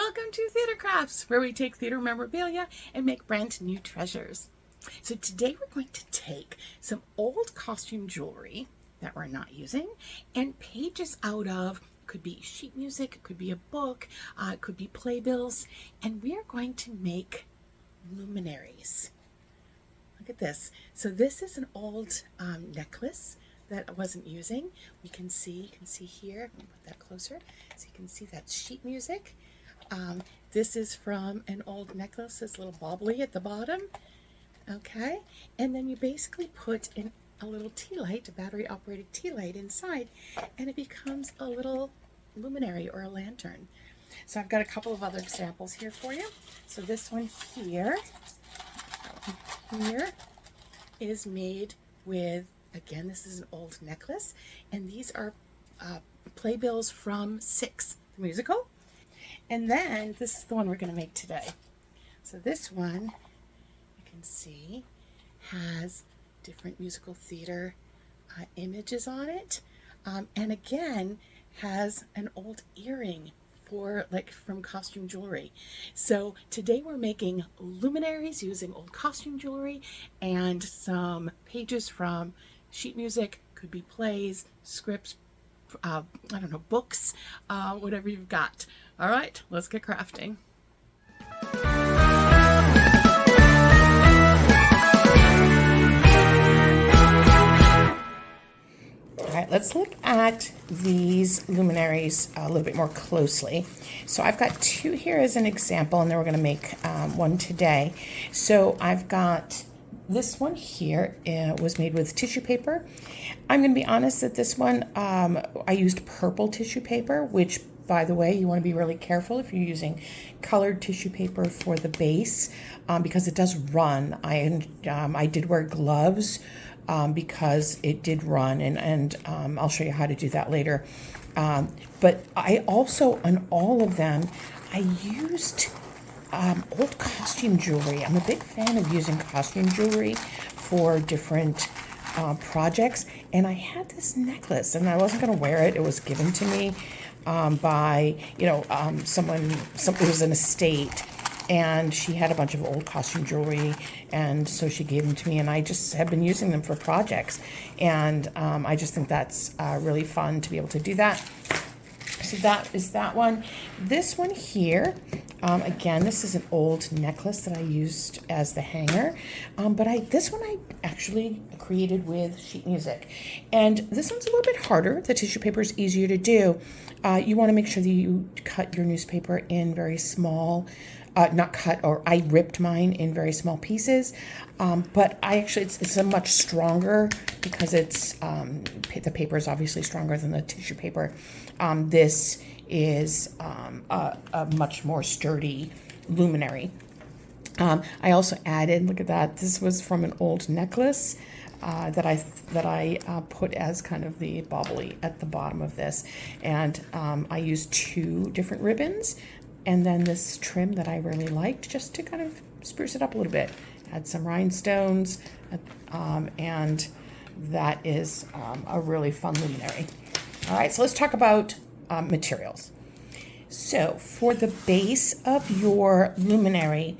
Welcome to Theater Crafts, where we take theater memorabilia and make brand new treasures. So today we're going to take some old costume jewelry that we're not using and pages out of, could be sheet music, it could be a book, it could be playbills, and we are going to make luminaries. Look at this. So this is an old necklace that I wasn't using. You can see here, let me put that closer, so you can see that sheet music. This is from an old necklace, this little bobbly at the bottom. Okay, and then you basically put in a little tea light, a battery operated tea light inside, and it becomes a little luminary or a lantern. So I've got a couple of other examples here for you. So this one here is made with, again, this is an old necklace, and these are playbills from Six, the musical. And then this is the one we're going to make today. So this one, you can see, has different musical theater images on it, and again has an old earring from costume jewelry. So today we're making luminaries using old costume jewelry and some pages from sheet music, could be plays, scripts, I don't know, books, whatever you've got. All right, let's get crafting. All right, let's look at these luminaries a little bit more closely. So I've got two here as an example, and then we're going to make one today. So I've got this one here, was made with tissue paper. I'm going to be honest that this one, I used purple tissue paper, which, by the way, you want to be really careful if you're using colored tissue paper for the base, because it does run. I did wear gloves because it did run, and I'll show you how to do that later. But I also, on all of them, I used old costume jewelry. I'm a big fan of using costume jewelry for different projects, and I had this necklace, and I wasn't going to wear it. It was given to me by someone. It was an estate, and she had a bunch of old costume jewelry, and so she gave them to me, and I just have been using them for projects, and I just think that's really fun to be able to do that. So that is that one. This one here, again, this is an old necklace that I used as the hanger, but this one I actually created with sheet music. And this one's a little bit harder. The tissue paper is easier to do. You want to make sure that you cut your newspaper in very small, I ripped mine in very small pieces, but it's a much stronger, because it's, the paper is obviously stronger than the tissue paper. This is a much more sturdy luminary. I also added, look at that, this was from an old necklace that I put as kind of the bobbly at the bottom of this, and I used two different ribbons, and then this trim that I really liked, just to kind of spruce it up a little bit. Add some rhinestones, and that is a really fun luminary. All right, so let's talk about materials. So for the base of your luminary,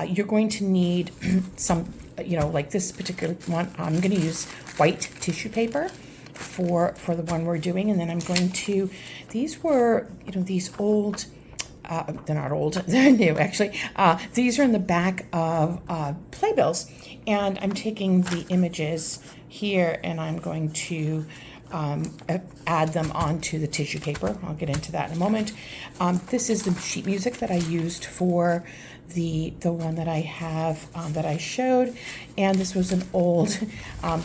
you're going to need some, like this particular one, I'm going to use white tissue paper for the one we're doing, and then I'm going to, these were, these old, they're not old, they're new actually. These are in the back of playbills, and I'm taking the images here and I'm going to add them onto the tissue paper. I'll get into that in a moment. This is the sheet music that I used for the one that I have that I showed, and this was an old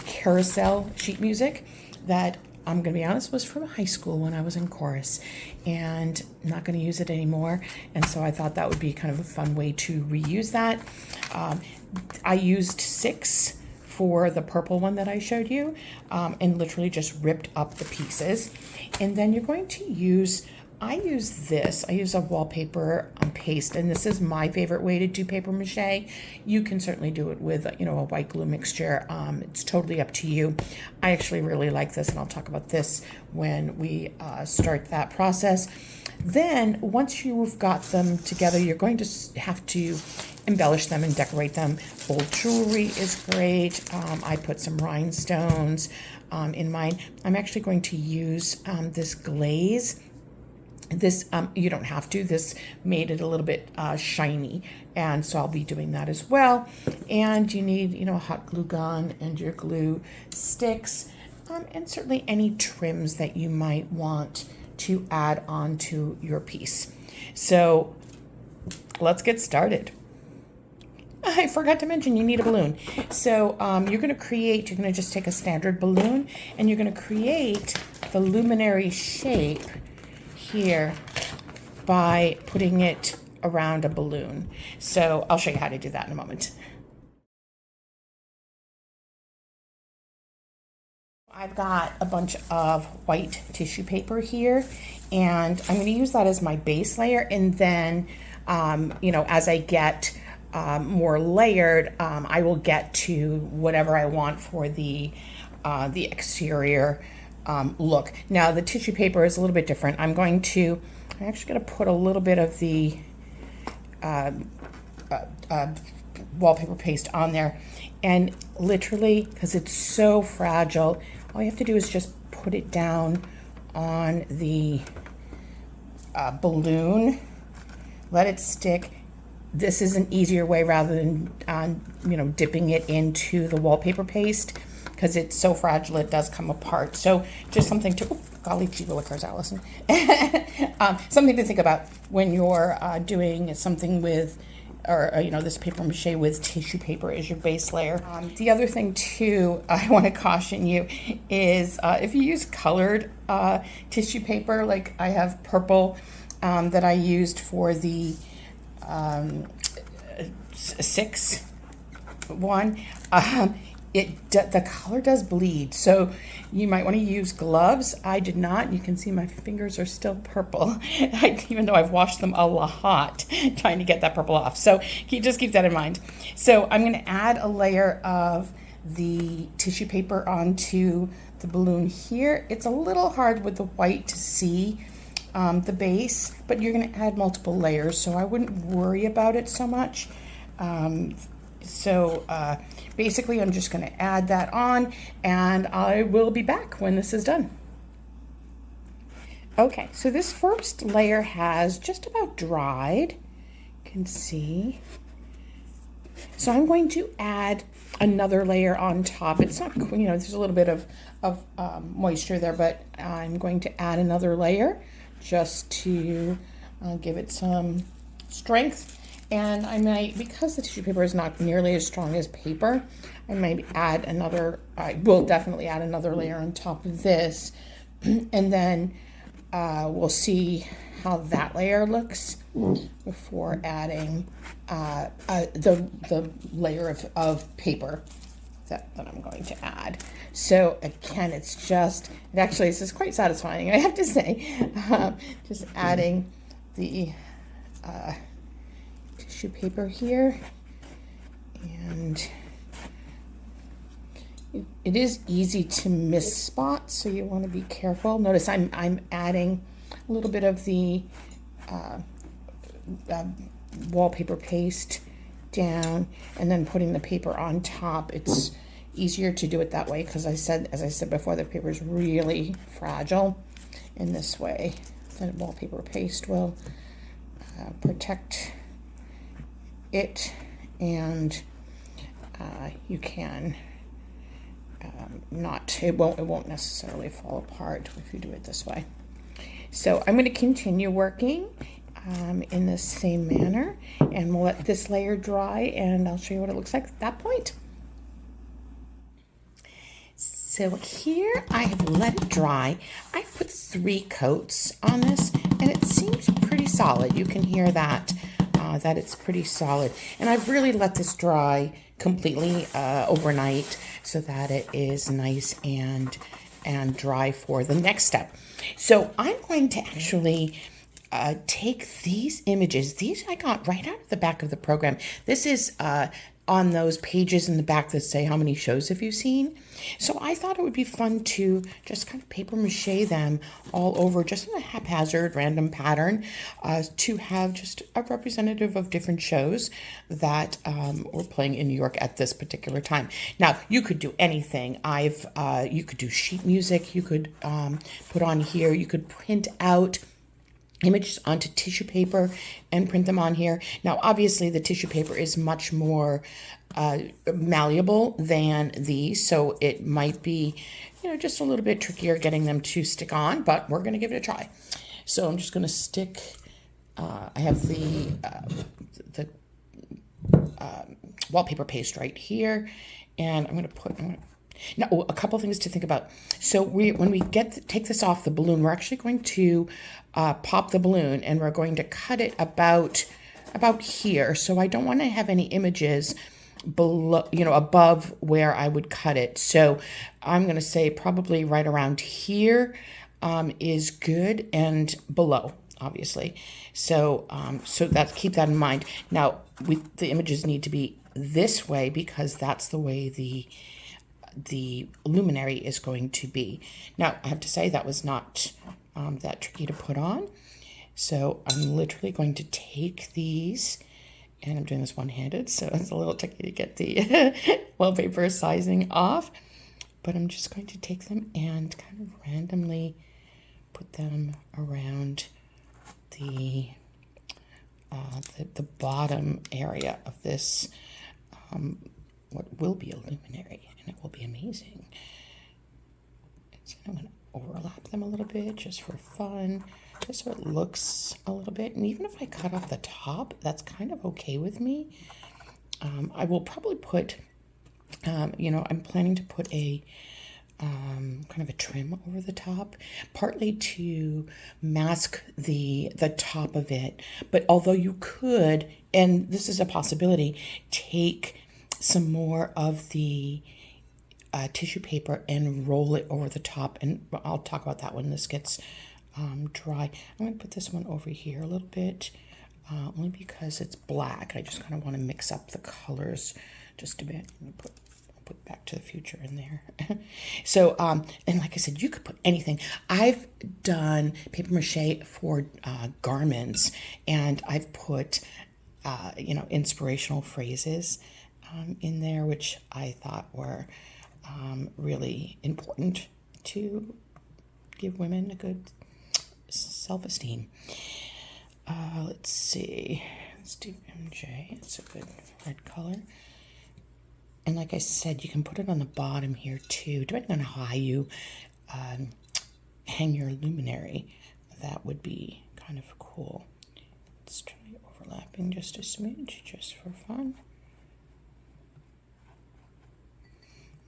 carousel sheet music that, I'm going to be honest, was from high school when I was in chorus, and I'm not going to use it anymore, and so I thought that would be kind of a fun way to reuse that. I used 6 for the purple one that I showed you, and literally just ripped up the pieces. And then you're going to use I use this. I use a wallpaper paste, and this is my favorite way to do paper mache. You can certainly do it with, you know, a white glue mixture. It's totally up to you. I actually really like this, and I'll talk about this when we start that process. Then, once you've got them together, you're going to have to embellish them and decorate them. Old jewelry is great. I put some rhinestones in mine. I'm actually going to use this glaze. This, you don't have to. This made it a little bit shiny, and so I'll be doing that as well. And you need, you know, a hot glue gun and your glue sticks, and certainly any trims that you might want to add onto your piece. So let's get started. I forgot to mention you need a balloon. So you're going to just take a standard balloon, and you're going to create the luminary shape here by putting it around a balloon. So I'll show you how to do that in a moment. I've got a bunch of white tissue paper here, and I'm going to use that as my base layer, and then you know, as I get more layered, I will get to whatever I want for the exterior look. Now the tissue paper is a little bit different. I'm actually going to put a little bit of the wallpaper paste on there, and literally, because it's so fragile, all you have to do is just put it down on the balloon, let it stick. This is an easier way rather than you know, dipping it into the wallpaper paste, because it's so fragile it does come apart. So just something to, oh, golly gee willikers, Allison. Something to think about when you're doing something with, or you know, this paper mache with tissue paper as your base layer. The other thing too, I want to caution you is if you use colored tissue paper, like I have purple that I used for the 6 one, the color does bleed, so you might want to use gloves. I did not. You can see my fingers are still purple, even though I've washed them a lot trying to get that purple off. So just keep that in mind. So I'm going to add a layer of the tissue paper onto the balloon here. It's a little hard with the white to see the base, but you're going to add multiple layers, so I wouldn't worry about it so much. Basically, I'm just going to add that on, and I will be back when this is done. Okay, so this first layer has just about dried. You can see. So I'm going to add another layer on top. It's not, you know, there's a little bit of moisture there, but I'm going to add another layer just to give it some strength. And I might, because the tissue paper is not nearly as strong as paper, I might add another, I will definitely add another layer on top of this. And then we'll see how that layer looks before adding the layer of paper that I'm going to add. So again, this is quite satisfying, I have to say. Just adding the tissue paper here, and it is easy to miss spots, so you want to be careful. Notice I'm adding a little bit of the wallpaper paste down and then putting the paper on top. It's easier to do it that way because as I said before, the paper is really fragile. In this way, the wallpaper paste will protect it, and you can it won't necessarily fall apart if you do it this way. So I'm going to continue working in the same manner, and we'll let this layer dry, and I'll show you what it looks like at that point. So here I have let it dry. I've put 3 coats on this, and it seems pretty solid. You can hear that it's pretty solid. And I've really let this dry completely overnight so that it is nice and dry for the next step. So I'm going to actually take these images. These I got right out of the back of the program. This is on those pages in the back that say how many shows have you seen. So I thought it would be fun to just kind of paper mache them all over, just in a haphazard, random pattern, to have just a representative of different shows that were playing in New York at this particular time. Now, you could do anything. You could do sheet music. You could put on here. You could print out images onto tissue paper and print them on here. Now, obviously, the tissue paper is much more malleable than these, so it might be, just a little bit trickier getting them to stick on, but we're going to give it a try. So I'm just going to stick, I have the wallpaper paste right here, and I'm going to put, now, a couple things to think about. So when we take this off the balloon, we're actually going to pop the balloon, and we're going to cut it about here. So I don't want to have any images below, above where I would cut it. So I'm going to say probably right around here is good, and below, obviously. So keep that in mind. Now, the images need to be this way because that's the way the luminary is going to be. Now, I have to say that was not that tricky to put on. So I'm literally going to take these, and I'm doing this one-handed, so it's a little tricky to get the wallpaper sizing off. But I'm just going to take them and kind of randomly put them around the bottom area of this, what will be a luminary, and it will be amazing. So I'm going to overlap them a little bit just for fun, just so it looks a little bit. And even if I cut off the top, that's kind of okay with me. I will probably put, I'm planning to put a kind of a trim over the top, partly to mask the top of it. But although you could, and this is a possibility, take some more of the tissue paper and roll it over the top, and I'll talk about that when this gets dry. I'm going to put this one over here a little bit, only because it's black. I just kind of want to mix up the colors just a bit. I'll put Back to the Future in there. So, and like I said, you could put anything. I've done paper mache for garments, and I've put, inspirational phrases in there, which I thought were really important to give women a good self-esteem. Let's see. Let's do MJ. It's a good red color. And like I said, you can put it on the bottom here too, depending on how high you hang your luminary. That would be kind of cool. Let's try overlapping just a smidge, just for fun.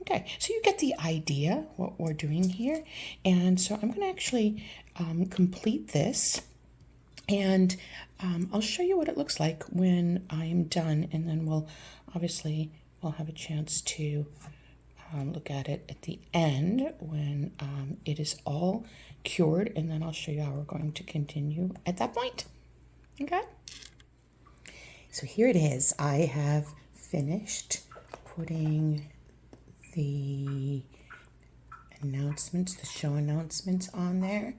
Okay, so you get the idea what we're doing here. And so I'm going to actually complete this, and I'll show you what it looks like when I'm done, and then we'll have a chance to look at it at the end when it is all cured, and then I'll show you how we're going to continue at that point. Okay? So here it is. I have finished putting the announcements, the show announcements on there,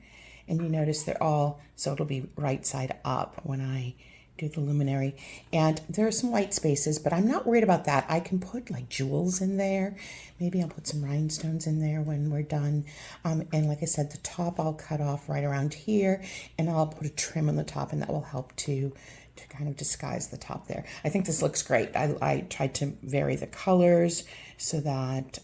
and you notice they're all, so it'll be right side up when I do the luminary. And there are some white spaces, but I'm not worried about that. I can put like jewels in there. Maybe I'll put some rhinestones in there when we're done. And like I said, the top I'll cut off right around here, and I'll put a trim on the top, and that will help to kind of disguise the top there. I think this looks great. I tried to vary the colors so that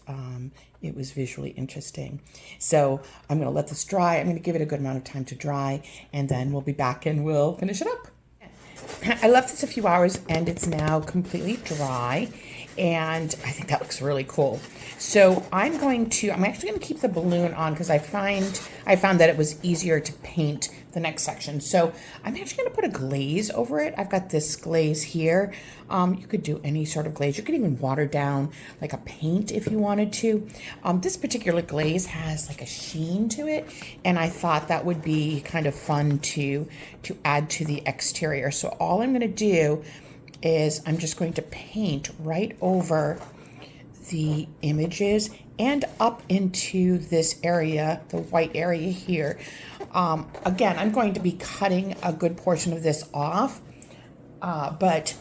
it was visually interesting. So I'm going to let this dry. I'm going to give it a good amount of time to dry, and then we'll be back and we'll finish it up. I left this a few hours, and it's now completely dry. and I think that looks really cool. So I'm actually going to keep the balloon on because I found that it was easier to paint the next section. So I'm actually going to put a glaze over it. I've got this glaze here. You could do any sort of glaze. You could even water down like a paint if you wanted to. This particular glaze has like a sheen to it, and I thought that would be kind of fun to add to the exterior. So all I'm going to do is I'm just going to paint right over the images and up into this area, the white area here. Again, I'm going to be cutting a good portion of this off, but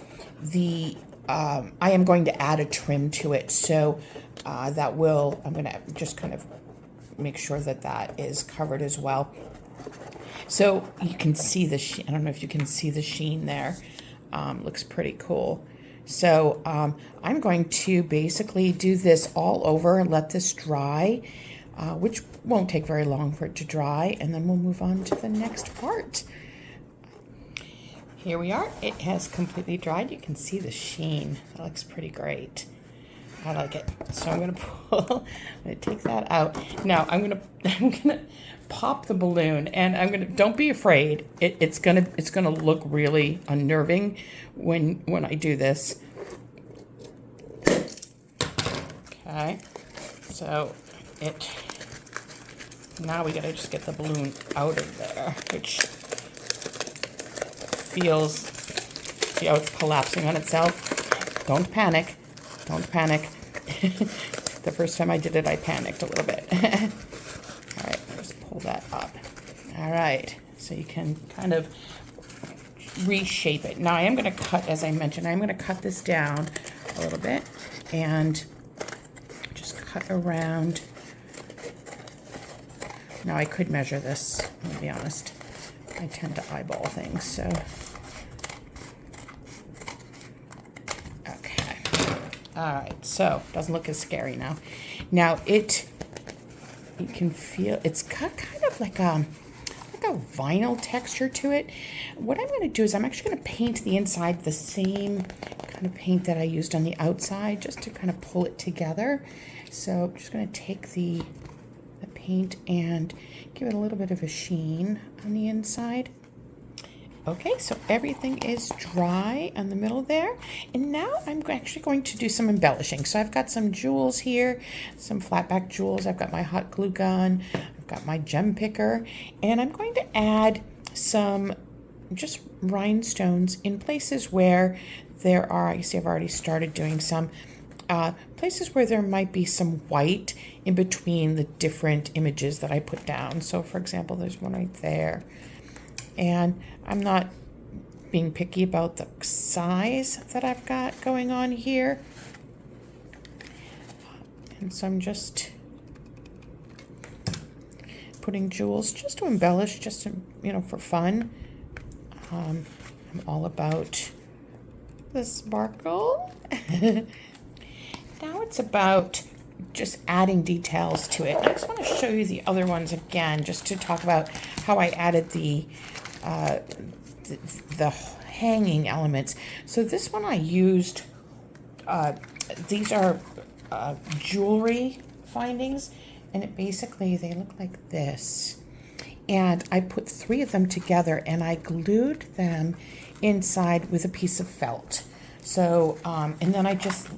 I am going to add a trim to it. So I'm going to just kind of make sure that that is covered as well. So you can see the sheen. I don't know if you can see the sheen there. Looks pretty cool. So I'm going to basically do this all over and let this dry, which won't take very long for it to dry, and then we'll move on to the next part. Here we are. It has completely dried. You can see the sheen. That looks pretty great. I like it. So I'm going to take that out. Now I'm going to pop the balloon, and don't be afraid. It's going to look really unnerving when I do this. Okay. So now we got to just get the balloon out of there, which feels, see how it's collapsing on itself? Don't panic. Don't panic. The first time I did it, I panicked a little bit. All right, just pull that up. All right, so you can kind of reshape it. Now I am going to cut, as I mentioned, I'm going to cut this down a little bit and just cut around. Now I could measure this, I'll be honest. I tend to eyeball things, so. Okay. All right, so doesn't look as scary now. Now you can feel, it's got kind of like a vinyl texture to it. What I'm going to do is I'm actually going to paint the inside the same kind of paint that I used on the outside, just to kind of pull it together. So I'm just going to take the paint and give it a little bit of a sheen on the inside. Okay, so everything is dry on the middle there. And now I'm actually going to do some embellishing. So I've got some jewels here, some flat back jewels. I've got my hot glue gun. I've got my gem picker. And I'm going to add some just rhinestones in places where there are, you see I've already started doing some, places where there might be some white in between the different images that I put down. So for example, there's one right there. And I'm not being picky about the size that I've got going on here. And so I'm just putting jewels just to embellish, just to, for fun. I'm all about the sparkle. Now it's about just adding details to it. I just want to show you the other ones again, just to talk about how I added the hanging elements. So this one I used, these are jewelry findings, and they look like this. And I put 3 of them together, and I glued them inside with a piece of felt. So, and then I just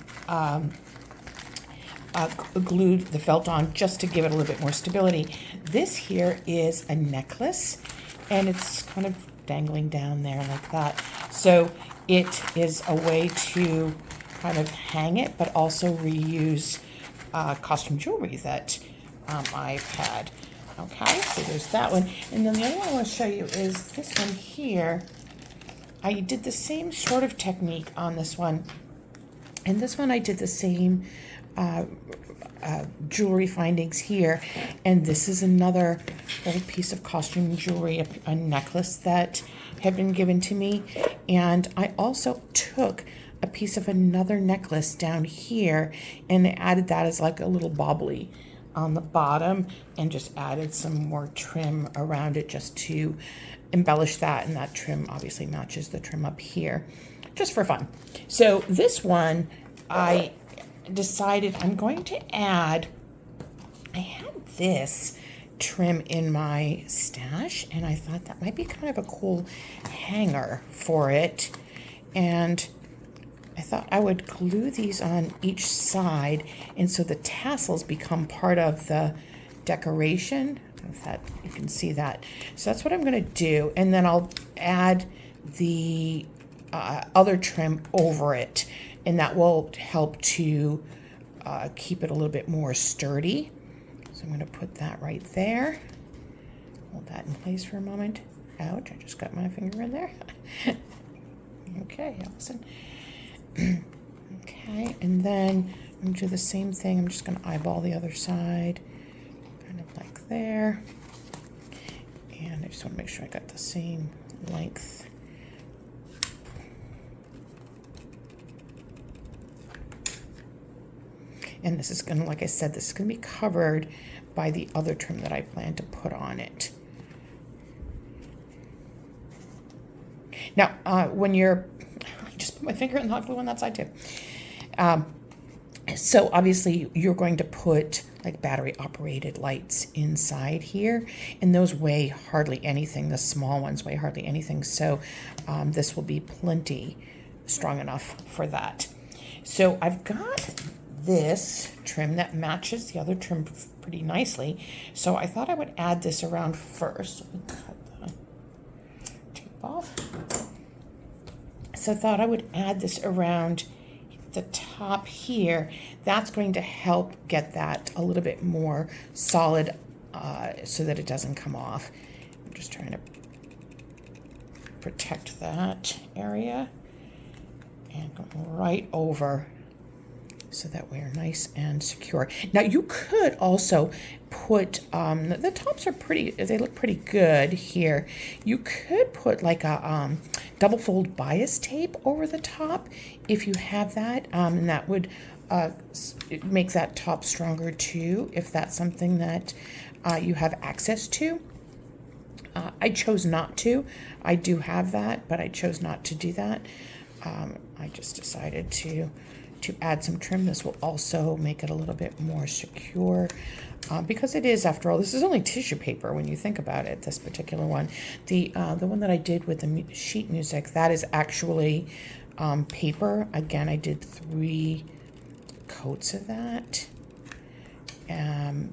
glued the felt on just to give it a little bit more stability. This here is a necklace, and it's kind of dangling down there like that. So it is a way to kind of hang it, but also reuse costume jewelry that I've had. Okay, so there's that one. And then the other one I want to show you is this one here. I did the same sort of technique on this one. And this one I did the same jewelry findings here. And this is another old piece of costume jewelry, a necklace that had been given to me. And I also took a piece of another necklace down here and added that as like a little bobbly on the bottom, and just added some more trim around it just to embellish that. And that trim obviously matches the trim up here, just for fun. So this one I decided I'm going to add, I had this trim in my stash, and I thought that might be kind of a cool hanger for it. And I thought I would glue these on each side, and so the tassels become part of the decoration. I don't know if that, you can see that. So that's what I'm going to do, and then I'll add the other trim over it, and that will help to keep it a little bit more sturdy. So I'm going to put that right there. Hold that in place for a moment. Ouch, I just got my finger in there. Okay, Allison. Okay, and then I'm going to do the same thing. I'm just going to eyeball the other side, kind of like there. And I just want to make sure I got the same length. And this is going to, like I said, this is going to be covered by the other trim that I plan to put on it. Now, when you're, I just put my finger in the hot glue on that side too. So obviously you're going to put like battery operated lights inside here, and those weigh hardly anything. The small ones weigh hardly anything. So this will be plenty strong enough for that. So I've got this trim that matches the other trim pretty nicely. So I thought I would add this around first. Let me cut the tape off. So I thought I would add this around the top here. That's going to help get that a little bit more solid so that it doesn't come off. I'm just trying to protect that area and go right over so that we're nice and secure. Now you could also put, the tops are pretty, they look pretty good here. You could put like a double fold bias tape over the top if you have that, and that would make that top stronger too, if that's something that you have access to. I chose not to. I do have that, but I chose not to do that. I just decided to add some trim. This will also make it a little bit more secure because it is, after all, this is only tissue paper when you think about it, this particular one. The one that I did with the sheet music, that is actually paper. Again, I did 3 coats of that,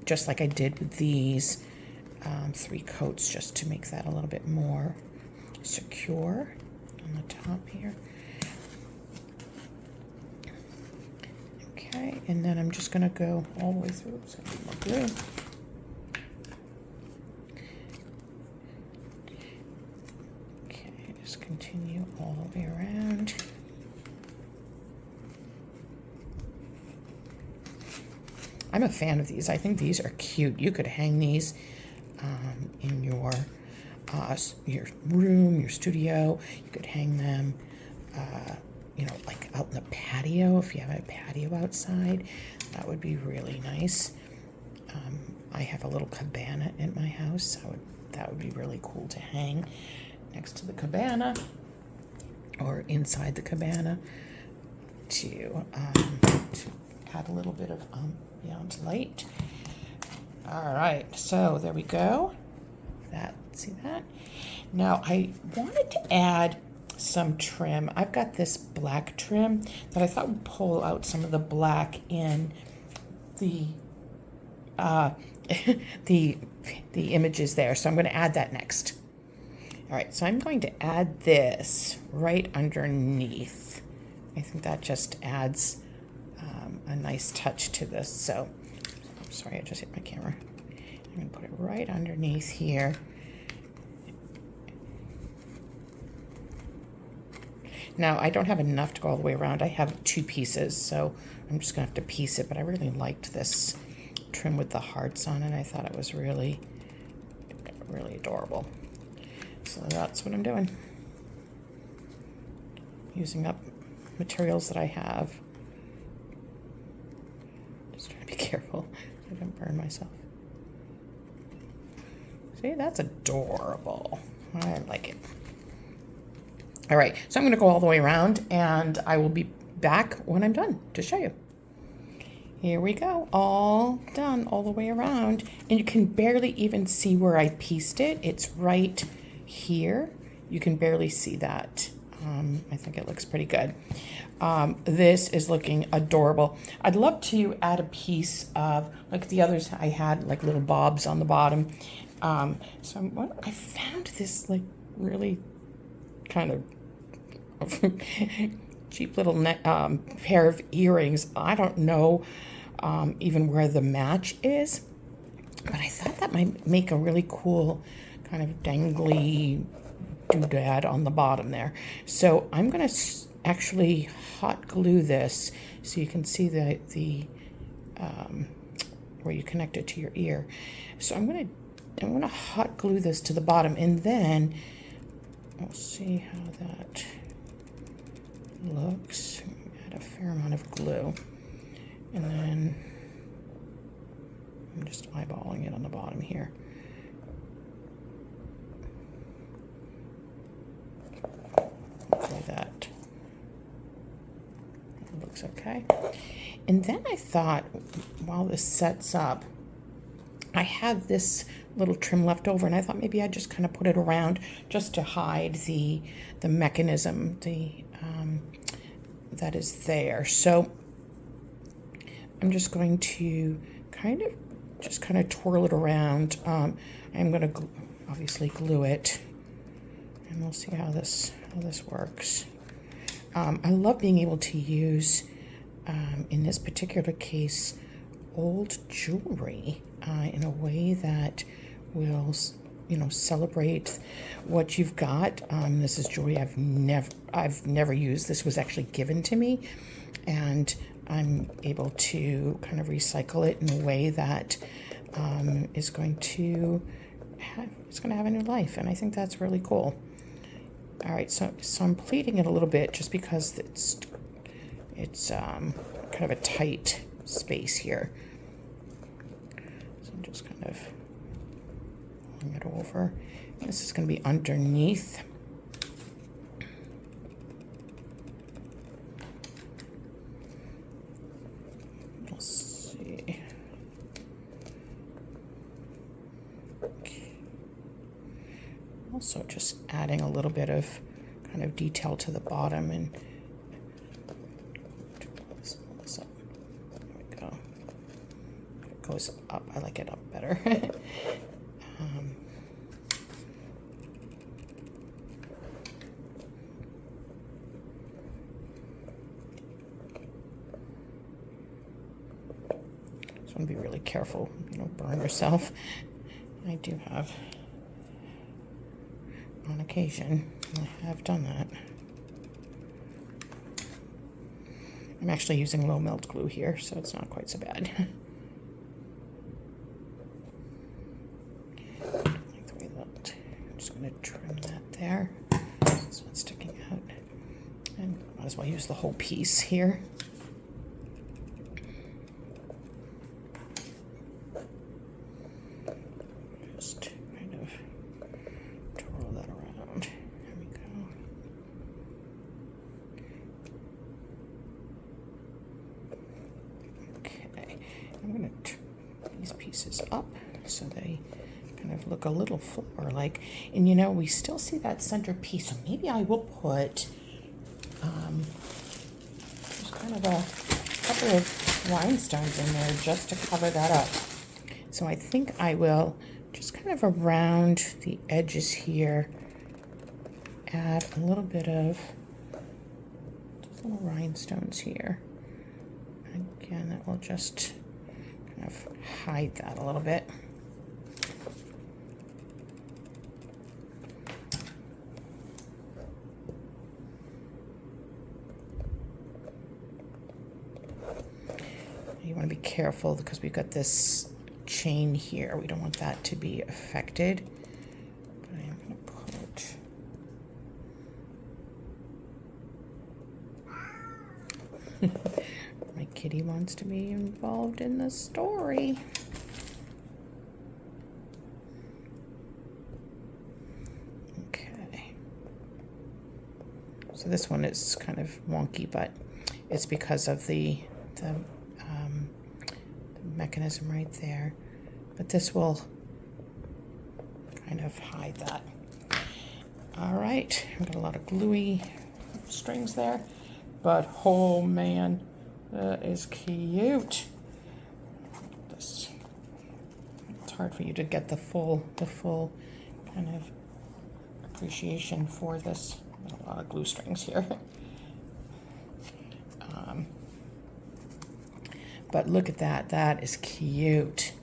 just like I did with these, 3 coats just to make that a little bit more secure on the top here. Okay, and then I'm just going to go all the way through, so more glue. Okay, just continue all the way around. I'm a fan of these. I think these are cute. You could hang these in your room, your studio. You could hang them you know, like out in the patio, if you have a patio outside, that would be really nice. I have a little cabana in my house, so that would be really cool to hang next to the cabana or inside the cabana to add a little bit of beyond light. All right, so there we go. See that? Now I wanted to add some trim. I've got this black trim that I thought would pull out some of the black in the the images there. So I'm going to add that next. All right, so I'm going to add this right underneath. I think that just adds a nice touch to this. So I'm sorry, I just hit my camera. I'm going to put it right underneath here. Now, I don't have enough to go all the way around. I have 2 pieces, so I'm just going to have to piece it. But I really liked this trim with the hearts on it. I thought it was really, really adorable. So that's what I'm doing. Using up materials that I have. Just trying to be careful so I don't burn myself. See, that's adorable. I like it. All right, so I'm going to go all the way around, and I will be back when I'm done to show you. Here we go, all done all the way around. And you can barely even see where I pieced it. It's right here. You can barely see that. I think it looks pretty good. This is looking adorable. I'd love to add a piece of, like the others I had, like little bobs on the bottom. So I found this like really kind of cheap little pair of earrings. I don't know even where the match is, but I thought that might make a really cool kind of dangly doodad on the bottom there. So I'm going to actually hot glue this so you can see the where you connect it to your ear. So I'm going to hot glue this to the bottom, and then we'll see how that looks. Add a fair amount of glue, and then I'm just eyeballing it on the bottom here. Hopefully that looks okay. And then I thought, while this sets up, I have this little trim left over, and I thought maybe I'd just kind of put it around just to hide the mechanism that is there. So I'm just going to kind of twirl it around. I'm going to obviously glue it, and we'll see how this works. I love being able to use, in this particular case, old jewelry in a way that will, celebrate what you've got. This is jewelry I've never used. This was actually given to me, and I'm able to kind of recycle it in a way that is going to have a new life, and I think that's really cool. All right, so I'm pleating it a little bit just because it's kind of a tight space here. So I'm just kind of pulling it over. This is going to be underneath. Let's see. Okay. Also just adding a little bit of kind of detail to the bottom, and pull this up. There we go. If it goes up, I like it up better. Just want to be really careful, you don't burn yourself. I do have, on occasion, I have done that. I'm actually using low melt glue here, so it's not quite so bad. Like the way it looked. I'm just going to trim that there so it's not sticking out. And might as well use the whole piece here. Just kind of twirl that around. There we go. Okay, I'm going to turn these pieces up so they kind of look a little flower-like. And you know, we still see that center piece, so maybe I will put just kind of a couple of rhinestones in there just to cover that up. So I think I will just kind of around the edges here add a little bit of just little rhinestones here. Again, that will just kind of hide that a little bit. You want to be careful because we've got this chain here. We don't want that to be affected. But I am going to put... My kitty wants to be involved in the story. Okay. So this one is kind of wonky, but it's because of the mechanism right there. But this will kind of hide that. All right, I've got a lot of gluey strings there, but oh man, that is cute. It's hard for you to get the full kind of appreciation for this. A lot of glue strings here. But look at that, that is cute.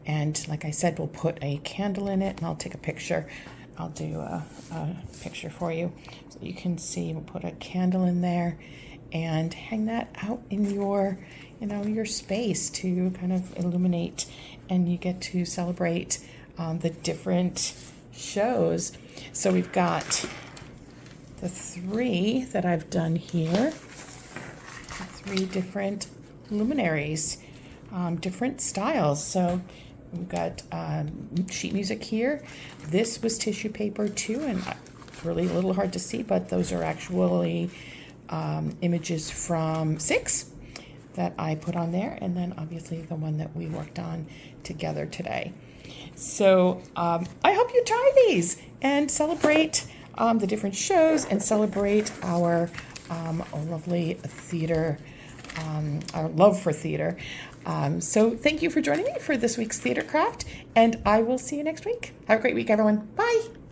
And like I said, we'll put a candle in it, and I'll take a picture. I'll do a picture for you so you can see. We'll put a candle in there and hang that out in your, your space to kind of illuminate, and you get to celebrate the different shows. So we've got the 3 that I've done here, 3 different luminaries, different styles. So we've got sheet music here. This was tissue paper too, and it's really a little hard to see, but those are actually images from 6 that I put on there, and then obviously the one that we worked on together today. So I hope you try these and celebrate the different shows and celebrate our lovely theater, our love for theater. So thank you for joining me for this week's theater craft, and I will see you next week. Have a great week, everyone. Bye.